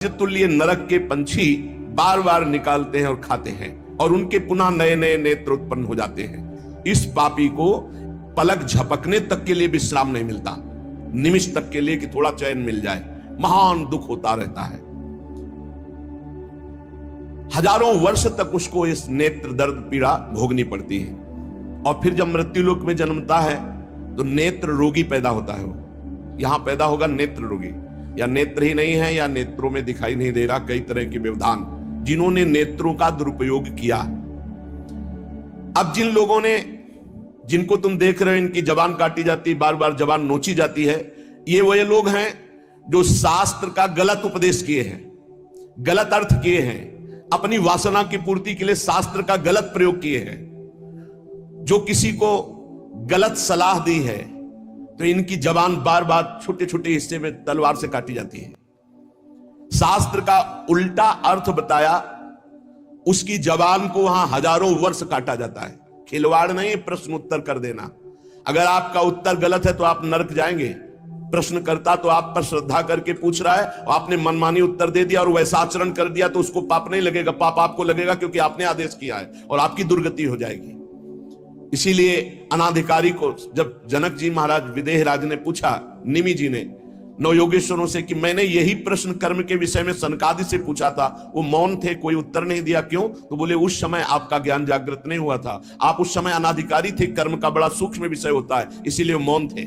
तुल्य नरक के पंछी बार बार निकालते हैं और खाते हैं और उनके पुनः नए नए नेत्र उत्पन्न हो जाते हैं। इस पापी को पलक झपकने तक के लिए विश्राम नहीं मिलता, निमिष तक के लिए कि थोड़ा चैन मिल जाए, महान दुख होता रहता है। हजारों वर्ष तक उसको इस नेत्र दर्द पीड़ा भोगनी पड़ती है और फिर जब मृत्युलोक में जन्मता है तो नेत्र रोगी पैदा होता है। वो यहां पैदा होगा नेत्र रोगी, या नेत्र ही नहीं है या नेत्रों में दिखाई नहीं दे रहा, कई तरह के व्यवधान जिन्होंने नेत्रों का दुरुपयोग किया। अब जिन लोगों ने, जिनको तुम देख रहे हो इनकी जबान काटी जाती, बार बार जबान नोची जाती है, ये वही लोग हैं जो शास्त्र का गलत उपदेश किए हैं, गलत अर्थ किए हैं, अपनी वासना की पूर्ति के लिए शास्त्र का गलत प्रयोग किए हैं, जो किसी को गलत सलाह दी है तो इनकी जबान बार बार छोटे छोटे हिस्से में तलवार से काटी जाती है। शास्त्र का उल्टा अर्थ बताया, उसकी जबान को वहां हजारों वर्ष काटा जाता है। खिलवाड़ नहीं, प्रश्न उत्तर कर देना। अगर आपका उत्तर गलत है तो आप नरक जाएंगे। प्रश्न करता तो आप पर श्रद्धा करके पूछ रहा है और आपने मनमानी उत्तर दे दिया और वैसा आचरण कर दिया तो उसको पाप नहीं लगेगा, पाप आपको लगेगा क्योंकि आपने आदेश किया है और आपकी दुर्गति हो जाएगी। इसीलिए अनाधिकारी को जब जनक जी महाराज विदेह राज ने पूछा, निमि जी ने नवयोगेश्वरों से कि मैंने यही प्रश्न कर्म के विषय में सनकादि से पूछा था, वो मौन थे, कोई उत्तर नहीं दिया, क्यों? तो बोले उस समय आपका ज्ञान जागृत नहीं हुआ था, आप उस समय अनाधिकारी थे, कर्म का बड़ा सूक्ष्म विषय होता है, इसीलिए मौन थे।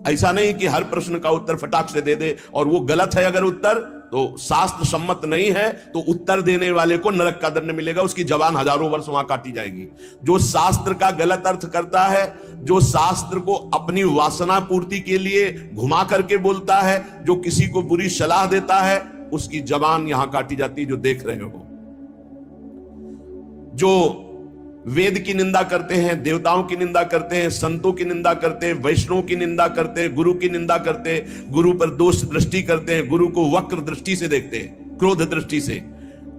ऐसा नहीं कि हर प्रश्न का उत्तर फटाक से दे दे और वो गलत है, अगर उत्तर तो शास्त्र सम्मत नहीं है तो उत्तर देने वाले को नरक का दंड मिलेगा, उसकी जबान हजारों वर्ष वहां काटी जाएगी। जो शास्त्र का गलत अर्थ करता है, जो शास्त्र को अपनी वासना पूर्ति के लिए घुमा करके बोलता है, जो किसी को बुरी सलाह देता है, उसकी जबान यहां काटी जाती है, जो देख रहे हो। जो वेद की निंदा करते हैं, देवताओं की निंदा करते हैं, संतों की निंदा करते हैं, वैष्णव की निंदा करते हैं, गुरु की निंदा करते हैं, गुरु पर दोष दृष्टि करते हैं, गुरु को वक्र दृष्टि से देखते हैं, क्रोध दृष्टि से,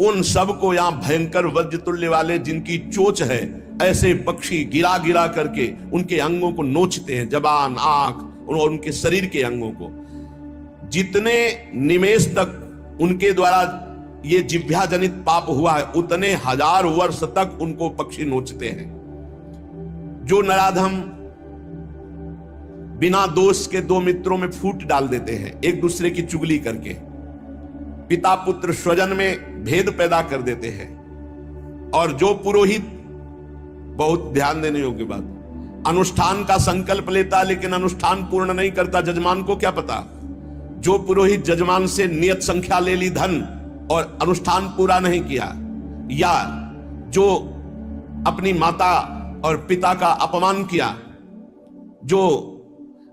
उन सब को यहां भयंकर वज्र तुल्य वाले जिनकी चोंच है, ऐसे पक्षी गिरा गिरा करके उनके अंगों को नोचते हैं, जबान, आंख और उनके शरीर के अंगों को। जितने निमेष तक उनके द्वारा ये जिह्वा जनित पाप हुआ है, उतने हजार वर्ष तक उनको पक्षी नोचते हैं। जो नराधम बिना दोष के दो मित्रों में फूट डाल देते हैं, एक दूसरे की चुगली करके, पिता पुत्र स्वजन में भेद पैदा कर देते हैं, और जो पुरोहित, बहुत ध्यान देने योग्य बात, अनुष्ठान का संकल्प लेता लेकिन अनुष्ठान पूर्ण नहीं करता, जजमान को क्या पता? जो पुरोहित जजमान से नियत संख्या ले ली धन और अनुष्ठान पूरा नहीं किया, या जो अपनी माता और पिता का अपमान किया, जो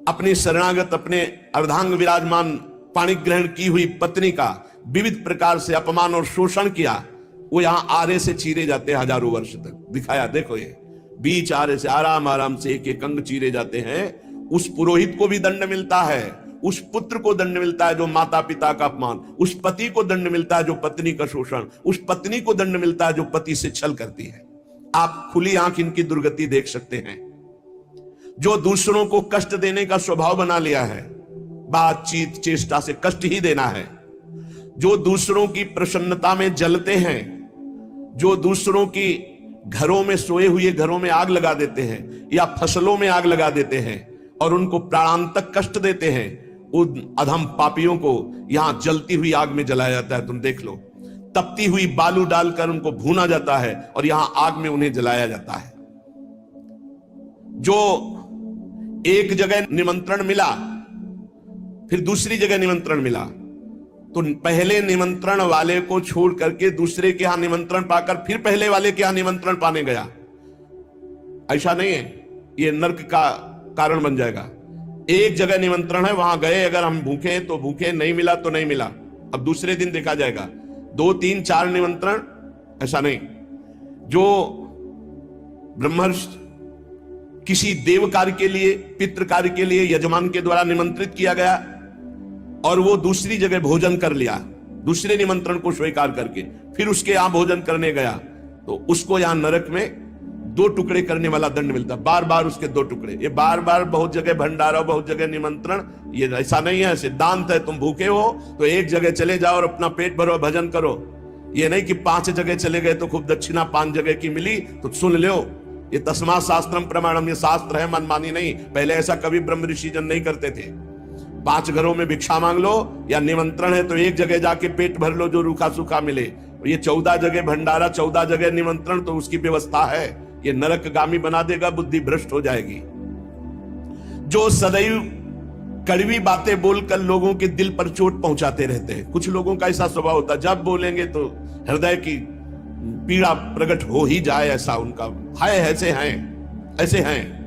अपनी शरणागत, अपने अर्धांग विराजमान पाणिक ग्रहण की हुई पत्नी का विविध प्रकार से अपमान और शोषण किया, वो यहां आरे से चीरे जाते हैं हजारों वर्ष तक। दिखाया, देखो ये बीच आरे से आराम आराम से एक एक अंग चीरे जाते हैं। उस पुरोहित को भी दंड मिलता है, उस पुत्र को दंड मिलता है जो माता पिता का अपमान, उस पति को दंड मिलता है जो पत्नी का शोषण, उस पत्नी को दंड मिलता है जो पति से छल करती है। आप खुली आंख इनकी दुर्गति देख सकते हैं। जो दूसरों को कष्ट देने का स्वभाव बना लिया है, बातचीत चेष्टा से कष्ट ही देना है, जो दूसरों की प्रसन्नता में जलते हैं, जो दूसरों की घरों में, सोए हुए घरों में आग लगा देते हैं या फसलों में आग लगा देते हैं और उनको प्राणांतक कष्ट देते हैं, उन अधम पापियों को यहां जलती हुई आग में जलाया जाता है। तुम देख लो, तपती हुई बालू डालकर उनको भूना जाता है और यहां आग में उन्हें जलाया जाता है। जो एक जगह निमंत्रण मिला, फिर दूसरी जगह निमंत्रण मिला, तो पहले निमंत्रण वाले को छोड़ करके दूसरे के यहां निमंत्रण पाकर फिर पहले वाले के यहां निमंत्रण पाने गया। ऐसा नहीं है, यह नरक का कारण बन जाएगा। एक जगह निमंत्रण है, वहां गए, अगर हम भूखे हैं तो भूखे, नहीं मिला तो नहीं मिला, अब दूसरे दिन देखा जाएगा। 2 3 4 निमंत्रण, ऐसा नहीं। जो ब्रह्मर्षि किसी देव कार्य के लिए, पितृ कार्य के लिए यजमान के द्वारा निमंत्रित किया गया और वो दूसरी जगह भोजन कर लिया, दूसरे निमंत्रण को स्वीकार करके फिर उसके यहां भोजन करने गया, तो उसको यहां नरक में 2 टुकड़े करने वाला दंड मिलता, बार बार उसके 2 टुकड़े। ये बार बार बहुत जगह भंडारा, बहुत जगह निमंत्रण, ये ऐसा नहीं है, सिद्धांत है। तुम भूखे हो तो एक जगह चले जाओ और अपना पेट भरो, भजन करो। ये नहीं कि 5 जगह चले गए तो खूब दक्षिणा 5 जगह की मिली तो सुन लो। ये तस्मात् शास्त्रम प्रमाणम, ये शास्त्र है, मनमानी नहीं। पहले ऐसा कभी ब्रह्म ऋषि जन नहीं करते थे। 5 घरों में भिक्षा मांग लो, या निमंत्रण है तो एक जगह जाके पेट भर लो जो रूखा सूखा मिले। ये 14 जगह भंडारा, 14 जगह निमंत्रण, तो उसकी व्यवस्था है। ये नरकगामी बना देगा, बुद्धि भ्रष्ट हो जाएगी। जो सदैव कड़वी बातें बोलकर लोगों के दिल पर चोट पहुंचाते रहते हैं। कुछ लोगों का ऐसा स्वभाव होता है, जब बोलेंगे तो हृदय की पीड़ा प्रकट हो ही जाए, ऐसा उनका है। ऐसे हैं, ऐसे हैं।